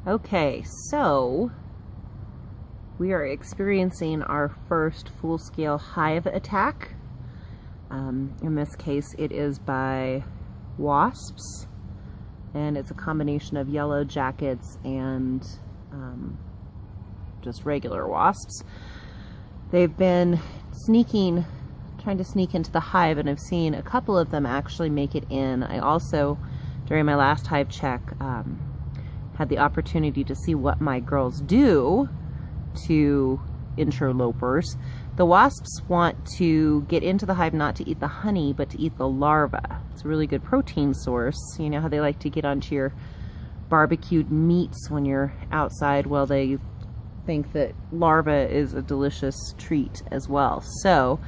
Okay, so we are experiencing our first full-scale hive attack. In this case, it is by wasps, and it's a combination of yellow jackets and just regular wasps. They've been trying to sneak into the hive, and I've seen a couple of them actually make it in. I also, during my last hive check, had the opportunity to see what my girls do to interlopers. The wasps want to get into the hive not to eat the honey, but to eat the larva. It's a really good protein source. You know how they like to get onto your barbecued meats when you're outside? Well, they think that larva is a delicious treat as well. So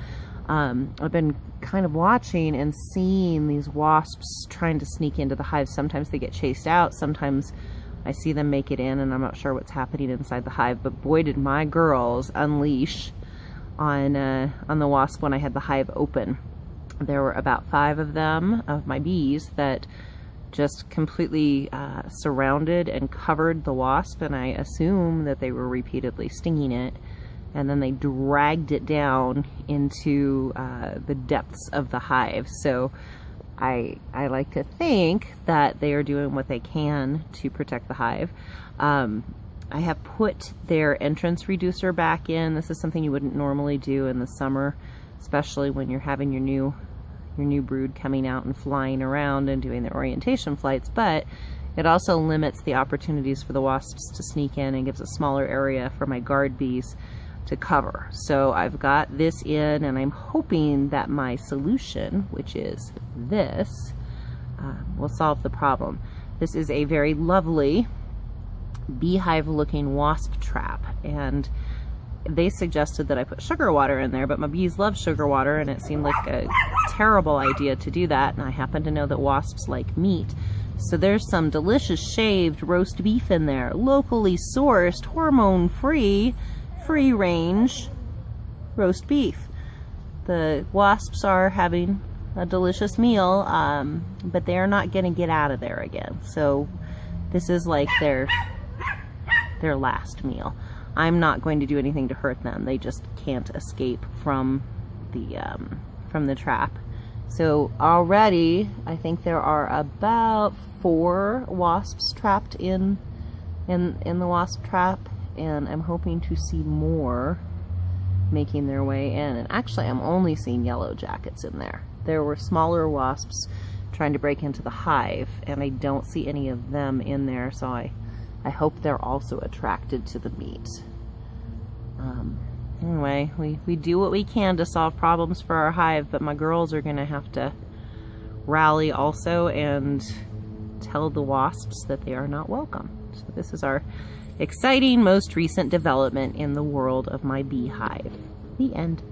I've been kind of watching and seeing these wasps trying to sneak into the hive. Sometimes they get chased out, sometimes I see them make it in, and I'm not sure what's happening inside the hive, but boy did my girls unleash on the wasp when I had the hive open. There were about 5 of them, of my bees, that just completely surrounded and covered the wasp, and I assume that they were repeatedly stinging it, and then they dragged it down into the depths of the hive. So I like to think that they are doing what they can to protect the hive. I have put their entrance reducer back in. This is something you wouldn't normally do in the summer, especially when you're having your new brood coming out and flying around and doing their orientation flights, but it also limits the opportunities for the wasps to sneak in and gives a smaller area for my guard bees to cover. So I've got this in, and I'm hoping that my solution, which is this, will solve the problem. This is a very lovely beehive looking wasp trap, and they suggested that I put sugar water in there, but my bees love sugar water, and it seemed like a terrible idea to do that, and I happen to know that wasps like meat. So there's some delicious shaved roast beef in there, locally sourced, hormone-free, free-range roast beef. The wasps are having a delicious meal, but they are not going to get out of there again. So this is like their last meal. I'm not going to do anything to hurt them. They just can't escape from the trap. So already, I think there are about 4 wasps trapped in the wasp trap, and I'm hoping to see more making their way in. And actually, I'm only seeing yellow jackets in there. There were smaller wasps trying to break into the hive, and I don't see any of them in there, so I hope they're also attracted to the meat. Anyway, we do what we can to solve problems for our hive, but my girls are gonna have to rally also and tell the wasps that they are not welcome. So this is our exciting, most recent development in the world of my beehive. The end.